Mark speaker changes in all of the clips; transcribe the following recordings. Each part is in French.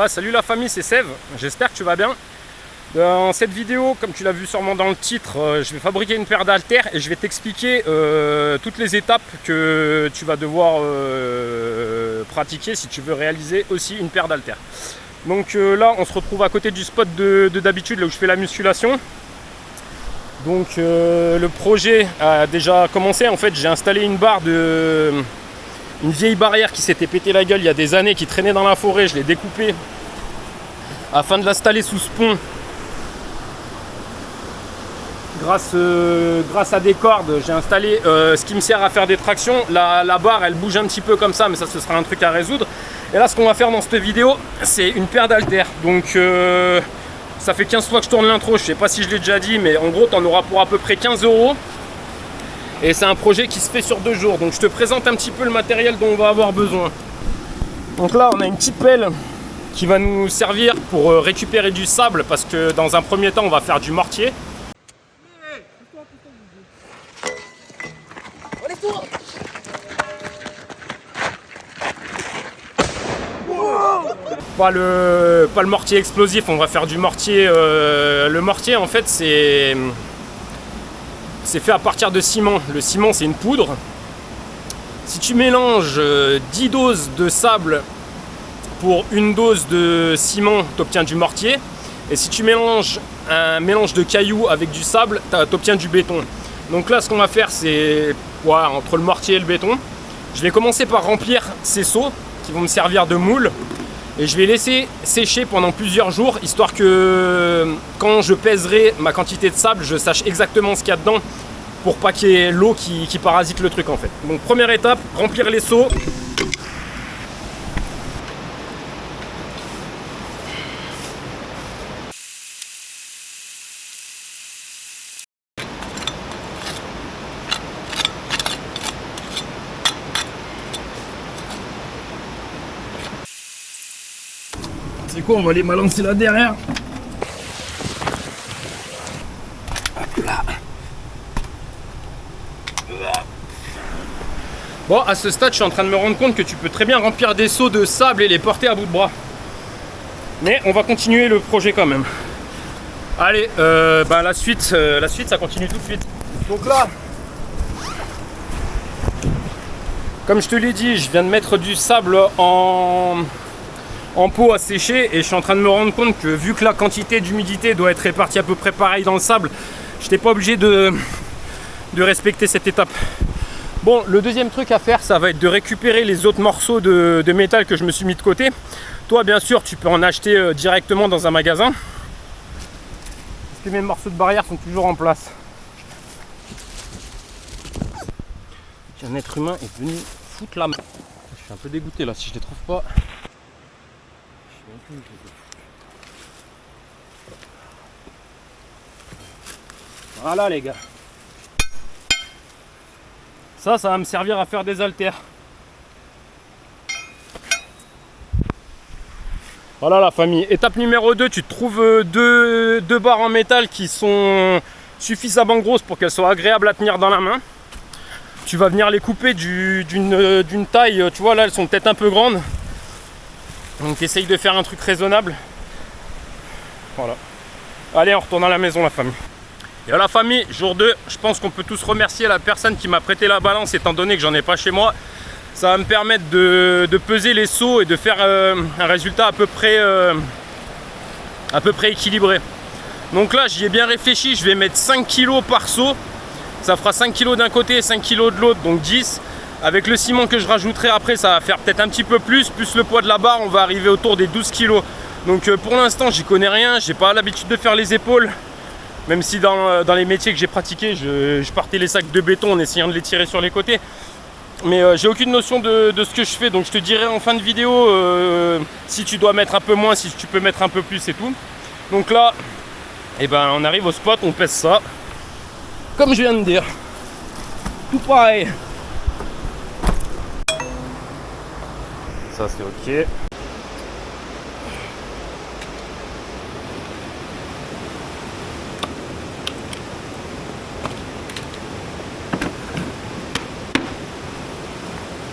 Speaker 1: Salut la famille, c'est Sève, j'espère que tu vas bien. Dans cette vidéo, comme tu l'as vu sûrement dans le titre, je vais fabriquer une paire d'haltères et je vais t'expliquer toutes les étapes que tu vas devoir pratiquer si tu veux réaliser aussi une paire d'haltères. Donc là, on se retrouve à côté du spot de d'habitude, là où je fais la musculation. Donc le projet a déjà commencé. En fait, j'ai installé une barre une vieille barrière qui s'était pété la gueule il y a des années, qui traînait dans la forêt. Je l'ai découpée afin de l'installer sous ce pont grâce à des cordes. J'ai installé ce qui me sert à faire des tractions. La barre elle bouge un petit peu comme ça, mais ça ce sera un truc à résoudre. Et là ce qu'on va faire dans cette vidéo, c'est une paire d'haltères. Donc ça fait 15 fois que je tourne l'intro, je sais pas si je l'ai déjà dit, mais en gros tu en auras pour à peu près 15 €. Et c'est un projet qui se fait sur 2 jours. Donc je te présente un petit peu le matériel dont on va avoir besoin. Donc là on a une petite pelle qui va nous servir pour récupérer du sable, parce que dans un premier temps on va faire du mortier. Pas le mortier explosif, on va faire du mortier. Le mortier en fait c'est fait à partir de ciment. Le ciment c'est une poudre. Si tu mélanges 10 doses de sable pour une dose de ciment, tu obtiens du mortier. Et si tu mélanges un mélange de cailloux avec du sable, tu obtiens du béton. Donc là ce qu'on va faire c'est entre le mortier et le béton. Je vais commencer par remplir ces seaux qui vont me servir de moule. Et je vais laisser sécher pendant plusieurs jours, histoire que quand je pèserai ma quantité de sable, je sache exactement ce qu'il y a dedans, pour pas qu'il y ait l'eau qui parasite le truc en fait. Donc première étape, remplir les seaux. C'est quoi, on va les balancer là derrière. Hop là. Bon, à ce stade, je suis en train de me rendre compte que tu peux très bien remplir des seaux de sable et les porter à bout de bras. Mais on va continuer le projet quand même. Allez, la suite, ça continue tout de suite. Donc là, comme je te l'ai dit, je viens de mettre du sable en pot à sécher, et je suis en train de me rendre compte que vu que la quantité d'humidité doit être répartie à peu près pareil dans le sable, je n'étais pas obligé de respecter cette étape. Bon, le deuxième truc à faire, ça va être de récupérer les autres morceaux de métal que je me suis mis de côté. Toi bien sûr tu peux en acheter directement dans un magasin, parce que mes morceaux de barrière sont toujours en place. Un être humain est venu foutre la main. Je suis un peu dégoûté là, si je les trouve pas. Voilà les gars. Ça va me servir à faire des haltères. Voilà la famille. Étape numéro 2, tu te trouves deux barres en métal qui sont suffisamment grosses pour qu'elles soient agréables à tenir dans la main. Tu vas venir les couper d'une taille, tu vois là elles sont peut-être un peu grandes. Donc essaye de faire un truc raisonnable. Voilà. Allez, on retourne à la maison la famille. Et à la famille, jour 2, je pense qu'on peut tous remercier la personne qui m'a prêté la balance, étant donné que j'en ai pas chez moi. Ça va me permettre de peser les seaux et de faire un résultat à peu près équilibré. Donc là j'y ai bien réfléchi, je vais mettre 5 kg par seau. Ça fera 5 kg d'un côté et 5 kg de l'autre, donc 10. Avec le ciment que je rajouterai après, ça va faire peut-être un petit peu plus le poids de la barre, on va arriver autour des 12 kg. Donc pour l'instant j'y connais rien, j'ai pas l'habitude de faire les épaules. Même si dans les métiers que j'ai pratiqués, je partais les sacs de béton en essayant de les tirer sur les côtés. Mais j'ai aucune notion de ce que je fais, donc je te dirai en fin de vidéo si tu dois mettre un peu moins, si tu peux mettre un peu plus et tout. Donc là, on arrive au spot, on pèse ça. Comme je viens de dire. Tout pareil. Ça c'est ok.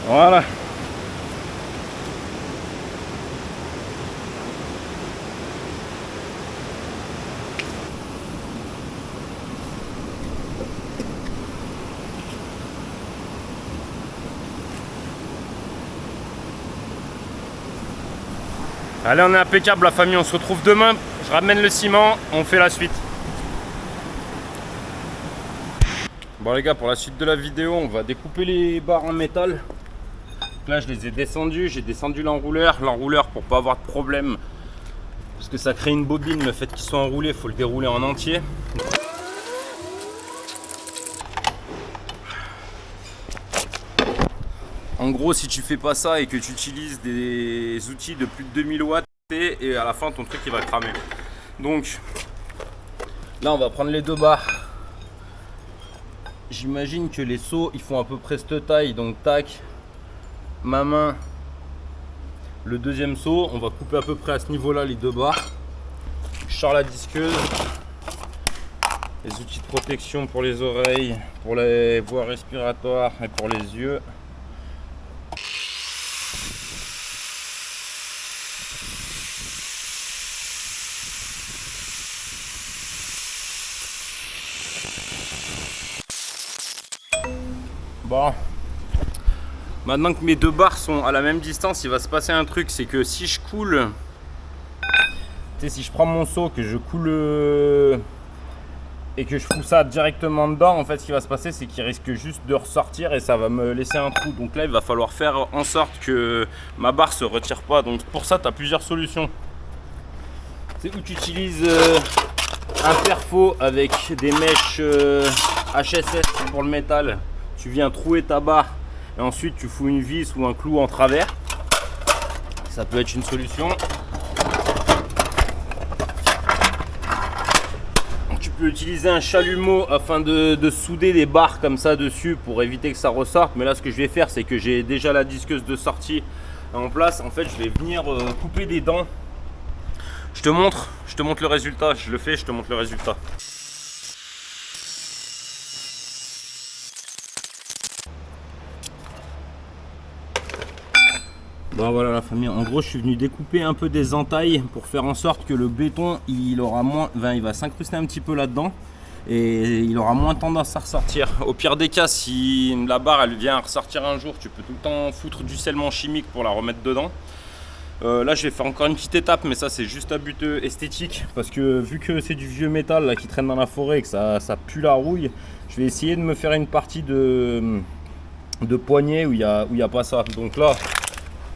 Speaker 1: Voilà. Allez, on est impeccable la famille, on se retrouve demain. Je ramène le ciment, on fait la suite. Bon les gars, pour la suite de la vidéo, on va découper les barres en métal. Là je les ai descendus, j'ai descendu l'enrouleur. L'enrouleur pour pas avoir de problème, parce que ça crée une bobine, le fait qu'ils soient enroulés, il faut le dérouler en entier. En gros, si tu fais pas ça et que tu utilises des outils de plus de 2000 watts, et à la fin ton truc il va cramer. Donc là on va prendre les deux barres. J'imagine que les seaux ils font à peu près cette taille, donc tac, ma main, le deuxième seau, on va couper à peu près à ce niveau là les deux barres. Je sors la disqueuse, les outils de protection pour les oreilles, pour les voies respiratoires et pour les yeux. Bon, maintenant que mes deux barres sont à la même distance, il va se passer un truc, c'est que si je coule, tu sais, si je prends mon seau, que je coule et que je fous ça directement dedans, en fait ce qui va se passer c'est qu'il risque juste de ressortir et ça va me laisser un trou. Donc là il va falloir faire en sorte que ma barre se retire pas. Donc pour ça tu as plusieurs solutions. C'est où tu utilises un perfo avec des mèches HSS pour le métal. Tu viens trouer ta barre et ensuite tu fous une vis ou un clou en travers. Ça peut être une solution. Tu peux utiliser un chalumeau afin de souder des barres comme ça dessus pour éviter que ça ressorte. Mais là ce que je vais faire c'est que j'ai déjà la disqueuse de sortie en place. En fait je vais venir couper des dents. Je te montre le résultat. Je le fais, je te montre le résultat. Bon voilà la famille, en gros je suis venu découper un peu des entailles pour faire en sorte que le béton il aura moins, il va s'incruster un petit peu là-dedans et il aura moins tendance à ressortir. Au pire des cas, si la barre elle vient à ressortir un jour, tu peux tout le temps foutre du scellement chimique pour la remettre dedans. Là je vais faire encore une petite étape, mais ça c'est juste à but esthétique parce que vu que c'est du vieux métal là, qui traîne dans la forêt et que ça pue la rouille, je vais essayer de me faire une partie de poignée où il y a pas ça. Donc là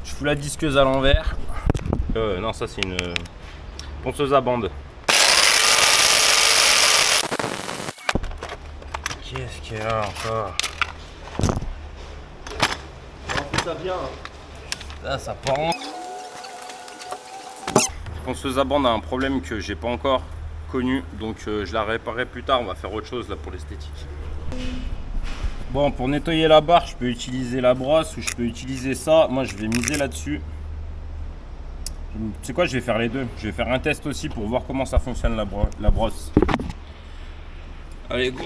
Speaker 1: je fous la disqueuse à l'envers. Non, ça c'est une ponceuse à bande. Qu'est-ce qu'il y a encore? Ça vient. Là, ça part en... La ponceuse à bande a un problème que j'ai pas encore connu, donc je la réparerai plus tard. On va faire autre chose là pour l'esthétique. Bon, pour nettoyer la barre, je peux utiliser la brosse ou je peux utiliser ça. Moi, je vais miser là-dessus. Tu sais quoi, je vais faire les deux. Je vais faire un test aussi pour voir comment ça fonctionne la brosse. Allez, go.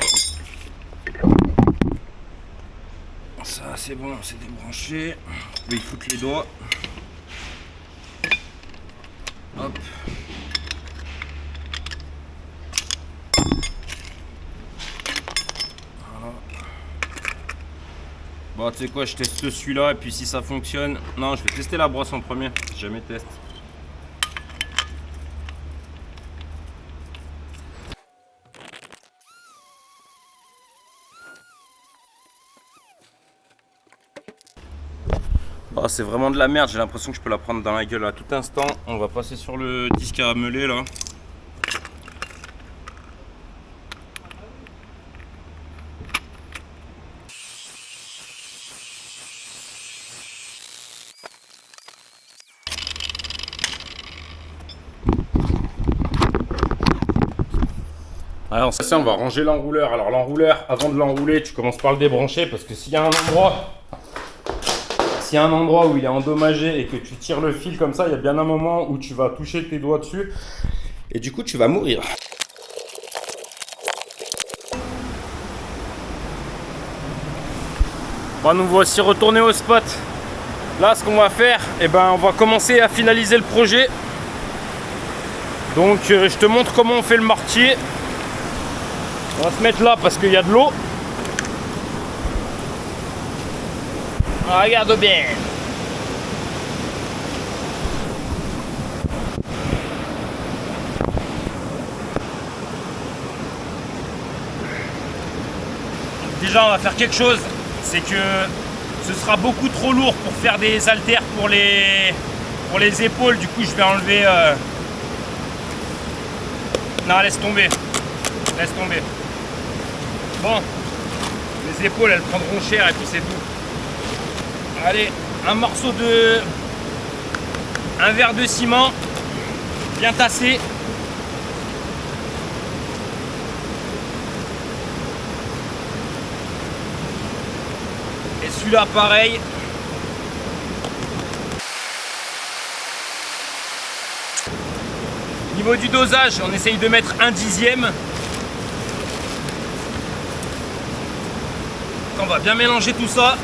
Speaker 1: Ça, c'est bon, c'est débranché. Je vais y foutre les doigts. Hop. Bon, tu sais quoi, je teste celui-là et puis si ça fonctionne... Non, je vais tester la brosse en premier, si jamais teste. Oh, c'est vraiment de la merde, j'ai l'impression que je peux la prendre dans la gueule à tout instant. On va passer sur le disque à meuler là. Alors ça, on va ranger l'enrouleur. Alors l'enrouleur, avant de l'enrouler, tu commences par le débrancher parce que s'il y a un endroit où il est endommagé et que tu tires le fil comme ça, il y a bien un moment où tu vas toucher tes doigts dessus et du coup tu vas mourir. Bon, nous voici retournés au spot. Là, ce qu'on va faire, on va commencer à finaliser le projet. Donc je te montre comment on fait le mortier. On va se mettre là parce qu'il y a de l'eau. Regarde bien. déjà on va faire quelque chose, c'est que ce sera beaucoup trop lourd pour faire des haltères pour les épaules. Du coup je vais enlever non, laisse tomber, bon, les épaules elles prendront cher et puis c'est tout. Allez, un verre de ciment bien tassé. Et celui-là pareil. Niveau du dosage, on essaye de mettre 1/10. On va bien mélanger tout ça.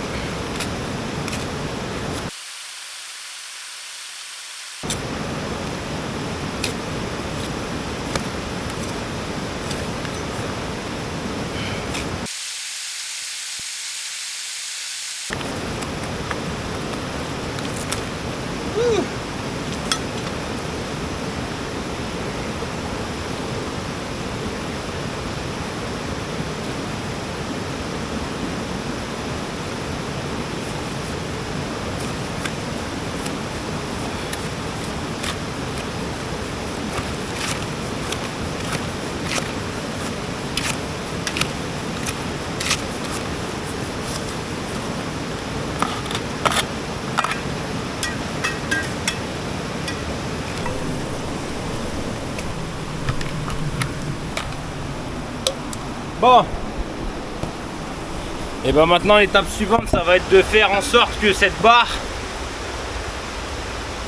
Speaker 1: Bon, et ben maintenant l'étape suivante ça va être de faire en sorte que cette barre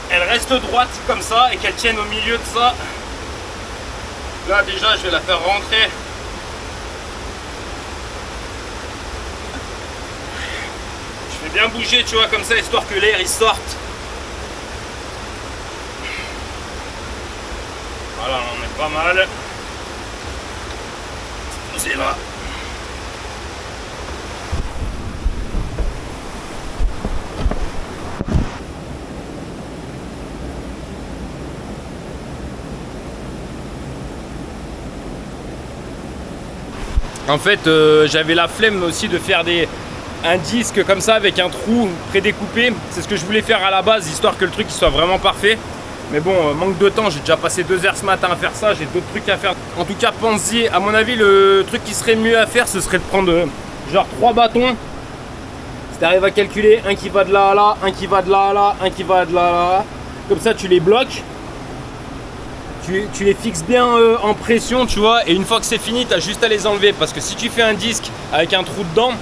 Speaker 1: elle reste droite comme ça et qu'elle tienne au milieu de ça. Là déjà je vais la faire rentrer. Je vais bien bouger, tu vois, comme ça, histoire que l'air il sorte. Voilà, on est pas mal. C'est là. En fait, j'avais la flemme aussi de faire un disque comme ça avec un trou prédécoupé. C'est ce que je voulais faire à la base, histoire que le truc il soit vraiment parfait. Mais bon, manque de temps, j'ai déjà passé 2 heures ce matin à faire ça, j'ai d'autres trucs à faire. En tout cas, pensez, à mon avis, le truc qui serait mieux à faire, ce serait de prendre genre 3 bâtons. Si tu arrives à calculer, un qui va de là à là, un qui va de là à là, un qui va de là à là. Comme ça, tu les bloques. Tu les fixes bien en pression, tu vois, et une fois que c'est fini, tu as juste à les enlever. Parce que si tu fais un disque avec un trou dedans,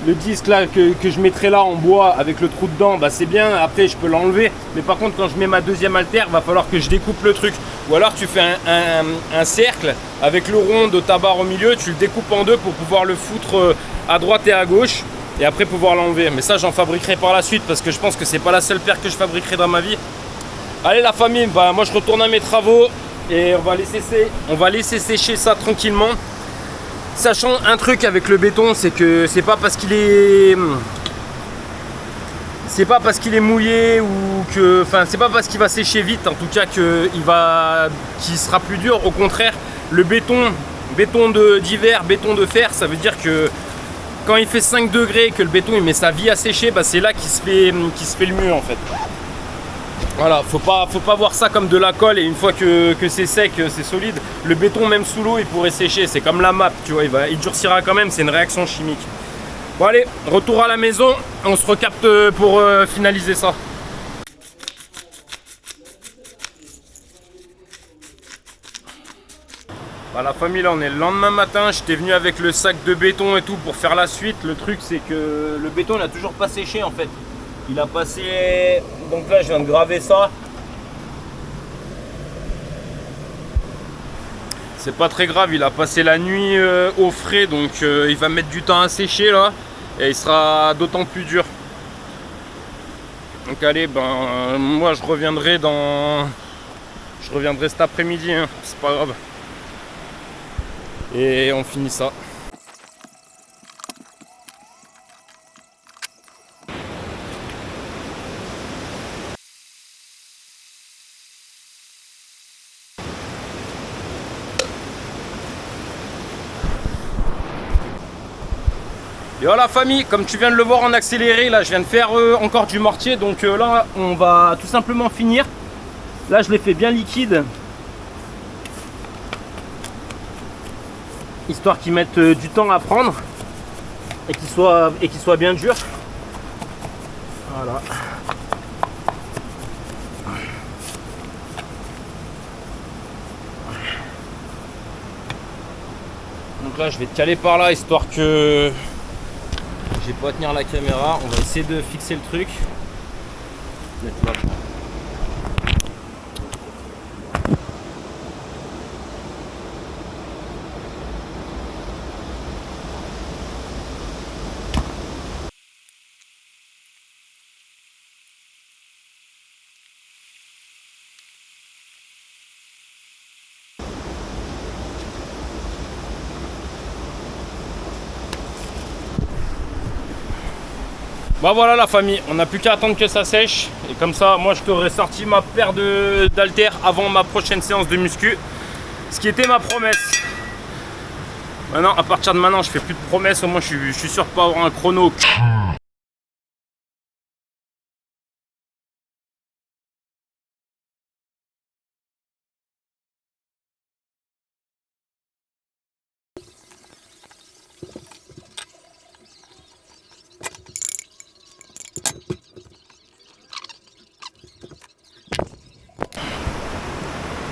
Speaker 1: le disque là que je mettrai là en bois avec le trou dedans, bah c'est bien, après je peux l'enlever. Mais par contre, quand je mets ma deuxième haltère, va falloir que je découpe le truc. Ou alors tu fais un cercle avec le rond de ta barre au milieu, tu le découpes en deux pour pouvoir le foutre à droite et à gauche. Et après pouvoir l'enlever. Mais ça, j'en fabriquerai par la suite parce que je pense que c'est pas la seule paire que je fabriquerai dans ma vie. Allez la famille, bah moi je retourne à mes travaux et on va laisser sécher ça tranquillement. Sachant un truc avec le béton, c'est que c'est pas parce qu'il est mouillé ou que, enfin c'est pas parce qu'il va sécher vite en tout cas qu'il sera plus dur. Au contraire, le béton d'hiver, béton de fer, ça veut dire que quand il fait 5 degrés et que le béton il met sa vie à sécher, bah c'est là qu'il se fait le mieux en fait. Voilà, faut pas voir ça comme de la colle et une fois que c'est sec, c'est solide. Le béton même sous l'eau il pourrait sécher, c'est comme la map, tu vois, il durcira quand même, c'est une réaction chimique. Bon allez, retour à la maison, on se recapte pour finaliser ça. Bah, la famille, là on est le lendemain matin, j'étais venu avec le sac de béton et tout pour faire la suite. Le truc c'est que le béton il a toujours pas séché en fait. Il a passé, donc là je viens de graver ça. C'est pas très grave, il a passé la nuit au frais, donc il va mettre du temps à sécher là. Et il sera d'autant plus dur. Donc allez, ben moi je reviendrai cet après-midi, hein, c'est pas grave. Et on finit ça. Et voilà famille, comme tu viens de le voir en accéléré, là je viens de faire encore du mortier. Donc là on va tout simplement finir. Là je l'ai fait bien liquide, histoire qu'ils mettent du temps à prendre et qu'il soit bien dur. Voilà. Donc là je vais te caler par là, histoire que j'ai pas à tenir la caméra. On va essayer de fixer le truc. Bah voilà la famille, on n'a plus qu'à attendre que ça sèche. Et comme ça, moi je t'aurais sorti ma paire d'haltères avant ma prochaine séance de muscu. Ce qui était ma promesse. Maintenant, à partir de maintenant, je fais plus de promesses. Au moins je suis sûr de pas avoir un chrono.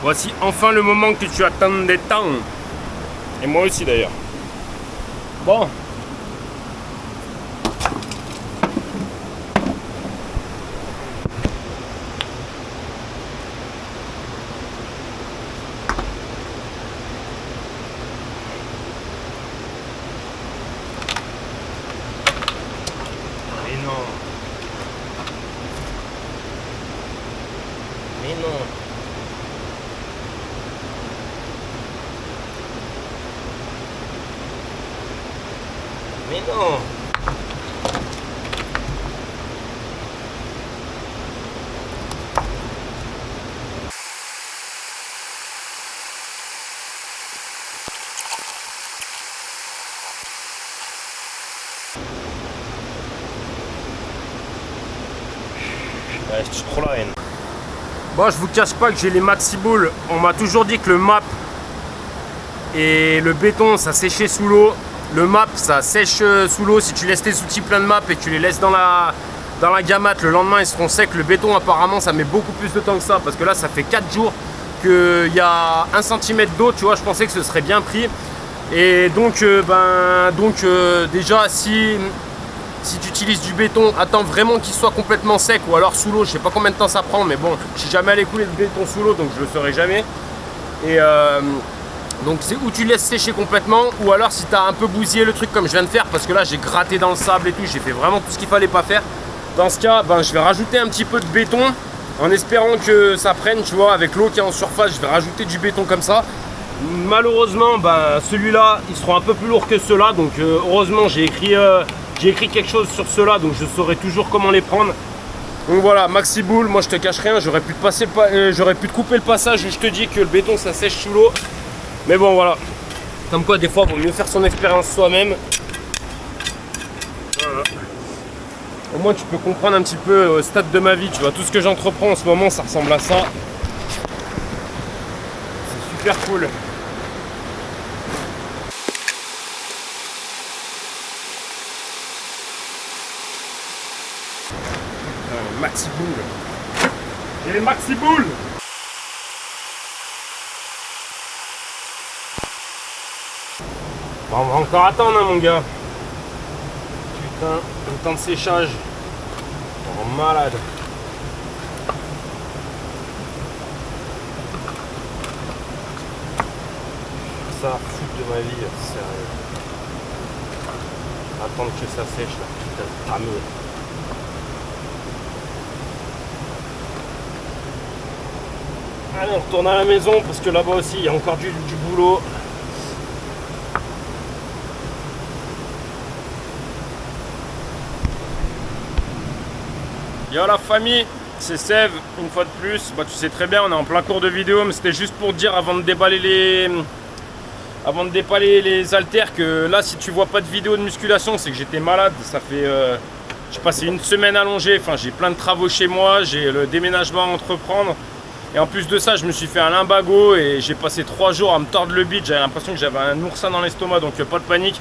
Speaker 1: Voici enfin le moment que tu attendais tant. Et moi aussi d'ailleurs. Bon. Mais non. Mais non. Mais non. Ouais, je suis trop la haine. Bon, je vous cache pas que j'ai les maxi balls. On m'a toujours dit que le map et le béton ça séchait sous l'eau. Le map ça sèche sous l'eau si tu laisses tes outils pleins de map et que tu les laisses dans la gamate. Le lendemain ils seront secs. Le béton apparemment ça met beaucoup plus de temps que ça, parce que là ça fait 4 jours qu'il y a 1 cm d'eau, tu vois. Je pensais que ce serait bien pris. Et donc, déjà si tu utilises du béton, attends vraiment qu'il soit complètement sec, ou alors sous l'eau. Je sais pas combien de temps ça prend, mais bon, je suis jamais allé couler de béton sous l'eau, donc je le saurai jamais. Et donc c'est où tu laisses sécher complètement, ou alors si tu as un peu bousillé le truc comme je viens de faire, parce que là j'ai gratté dans le sable et tout, j'ai fait vraiment tout ce qu'il fallait pas faire. Dans ce cas, je vais rajouter un petit peu de béton en espérant que ça prenne, tu vois, avec l'eau qui est en surface. Je vais rajouter du béton comme ça. Malheureusement, celui-là, ils seront un peu plus lourds que ceux-là, donc heureusement j'ai écrit quelque chose sur ceux-là, donc je saurai toujours comment les prendre. Donc voilà, maxi boule. Moi je te cache rien, j'aurais pu te couper le passage où je te dis que le béton ça sèche sous l'eau. Mais bon voilà, comme quoi des fois il vaut mieux faire son expérience soi-même. Voilà. Au moins tu peux comprendre un petit peu au stade de ma vie, tu vois, tout ce que j'entreprends en ce moment ça ressemble à ça. C'est super cool. Maxi boule. J'ai les maxi boules. Bon, on va encore attendre, hein, mon gars. Putain, le temps de séchage. Oh, malade. Ça foutre de ma vie, sérieux. Attendre que ça sèche là, putain de rameux. Allez, on retourne à la maison parce que là-bas aussi il y a encore du boulot. Yo la famille, c'est Sève, une fois de plus. Tu sais très bien, on est en plein cours de vidéo, mais c'était juste pour dire avant de déballer avant de déballer les haltères, que là si tu vois pas de vidéo de musculation, c'est que j'étais malade. Ça fait j'ai passé une semaine allongée, enfin j'ai plein de travaux chez moi, j'ai le déménagement à entreprendre. Et en plus de ça, je me suis fait un lumbago et j'ai passé 3 jours à me tordre le bide. J'avais l'impression que j'avais un oursin dans l'estomac, donc pas de panique.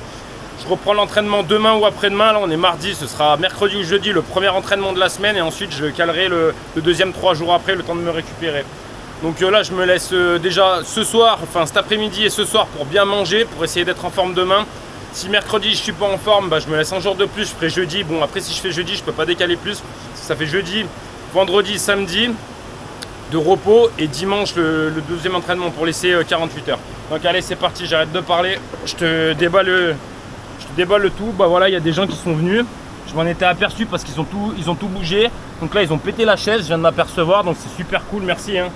Speaker 1: Je reprends l'entraînement demain ou après-demain. Là, on est mardi, ce sera mercredi ou jeudi, le premier entraînement de la semaine. Et ensuite, je calerai le deuxième 3 jours après, le temps de me récupérer. Donc là, je me laisse déjà ce soir, enfin cet après-midi et ce soir pour bien manger, pour essayer d'être en forme demain. Si mercredi, je suis pas en forme, bah, je me laisse un jour de plus. Je ferai jeudi. Bon, après, si je fais jeudi, je peux pas décaler plus. Ça fait jeudi, vendredi, samedi de repos et dimanche le deuxième entraînement pour laisser 48 heures. Donc allez, c'est parti, j'arrête de parler, je te déballe le tout. Bah voilà, il y a des gens qui sont venus, je m'en étais aperçu parce qu'ils ont tout bougé. Donc là ils ont pété la chaise, je viens de m'apercevoir, donc c'est super cool, merci hein.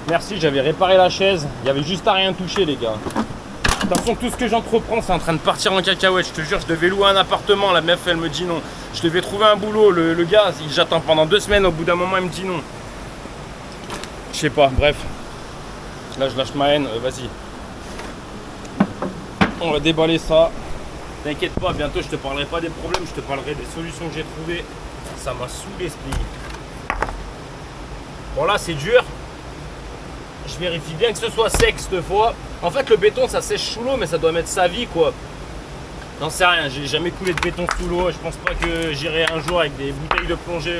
Speaker 1: Merci, j'avais réparé la chaise, il y avait juste à rien toucher les gars. De toute façon, tout ce que j'entreprends, c'est en train de partir en cacahuète. Je te jure, je devais louer un appartement, la meuf elle me dit non. Je devais trouver un boulot, le gars, j'attends pendant 2 semaines, au bout d'un moment il me dit non. Je sais pas, bref. Là je lâche ma haine, vas-y. On va déballer ça. T'inquiète pas, bientôt je te parlerai pas des problèmes, je te parlerai des solutions que j'ai trouvées. Ça m'a saoulé ce pays. Bon là c'est dur. Je vérifie bien que ce soit sec cette fois. En fait le béton ça sèche sous l'eau mais ça doit mettre sa vie quoi. J'en sais rien, j'ai jamais coulé de béton sous l'eau. Je pense pas que j'irai un jour avec des bouteilles de plongée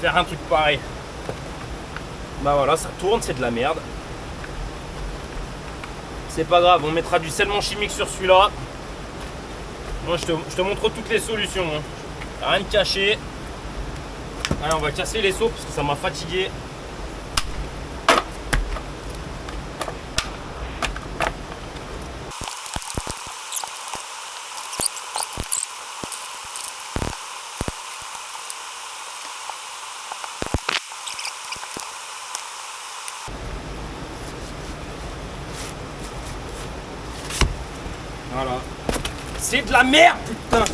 Speaker 1: faire un truc pareil. Bah voilà, ça tourne, c'est de la merde. C'est pas grave, on mettra du scellement chimique sur celui-là. Moi je te montre toutes les solutions hein. Rien de caché. Allez, on va casser les seaux parce que ça m'a fatigué. Voilà. C'est de la merde, putain!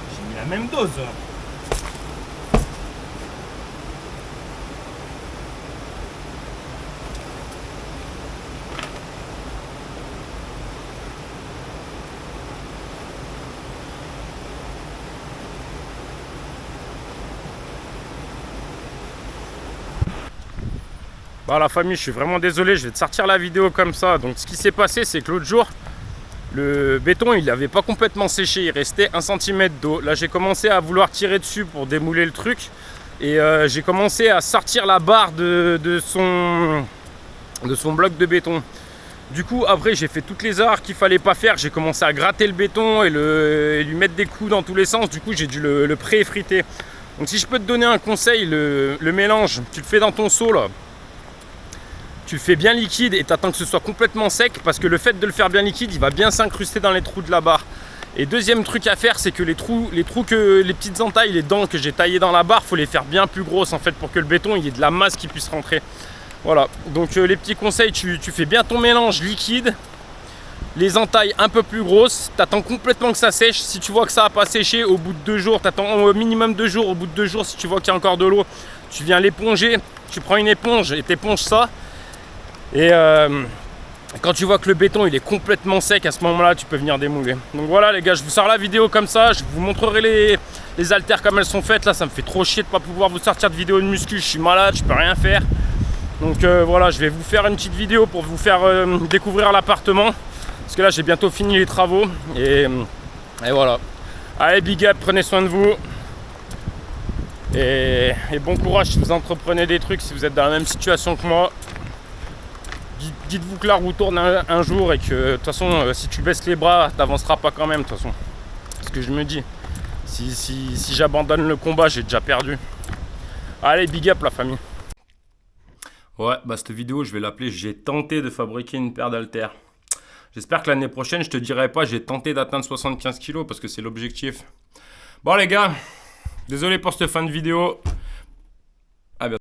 Speaker 1: J'ai mis la même dose. Bah la famille, je suis vraiment désolé, je vais te sortir la vidéo comme ça. Donc ce qui s'est passé, c'est que l'autre jour, le béton il n'avait pas complètement séché, il restait 1 cm d'eau. Là j'ai commencé à vouloir tirer dessus pour démouler le truc. Et j'ai commencé à sortir la barre de son bloc de béton. Du coup après j'ai fait toutes les erreurs qu'il fallait pas faire. J'ai commencé à gratter le béton et lui mettre des coups dans tous les sens. Du coup j'ai dû le pré-effriter. Donc si je peux te donner un conseil, le mélange, tu le fais dans ton seau là. Tu le fais bien liquide et tu attends que ce soit complètement sec parce que le fait de le faire bien liquide, il va bien s'incruster dans les trous de la barre. Et deuxième truc à faire, c'est que les petites entailles, les dents que j'ai taillées dans la barre, faut les faire bien plus grosses en fait pour que le béton il y ait de la masse qui puisse rentrer. Voilà, donc les petits conseils, tu fais bien ton mélange liquide, les entailles un peu plus grosses, tu attends complètement que ça sèche. Si tu vois que ça n'a pas séché, au bout de 2 jours, tu attends au minimum 2 jours, au bout de 2 jours, si tu vois qu'il y a encore de l'eau, tu viens l'éponger, tu prends une éponge et t'éponges ça. Et quand tu vois que le béton il est complètement sec, à ce moment là tu peux venir démouler. Donc voilà les gars, je vous sors la vidéo comme ça, je vous montrerai les haltères comme elles sont faites. Là ça me fait trop chier de pas pouvoir vous sortir de vidéo de muscu, je suis malade, je peux rien faire. Donc voilà, je vais vous faire une petite vidéo pour vous faire découvrir l'appartement. Parce que là j'ai bientôt fini les travaux. Et voilà. Allez big up, prenez soin de vous. Et bon courage si vous entreprenez des trucs, si vous êtes dans la même situation que moi. Dites-vous que la roue tourne un jour et que de toute façon si tu baisses les bras t'avanceras pas quand même de toute façon. C'est ce que je me dis. Si j'abandonne le combat j'ai déjà perdu. Allez big up la famille. Ouais bah cette vidéo je vais l'appeler j'ai tenté de fabriquer une paire d'haltères. J'espère que l'année prochaine je te dirai pas j'ai tenté d'atteindre 75 kg parce que c'est l'objectif. Bon les gars, désolé pour cette fin de vidéo.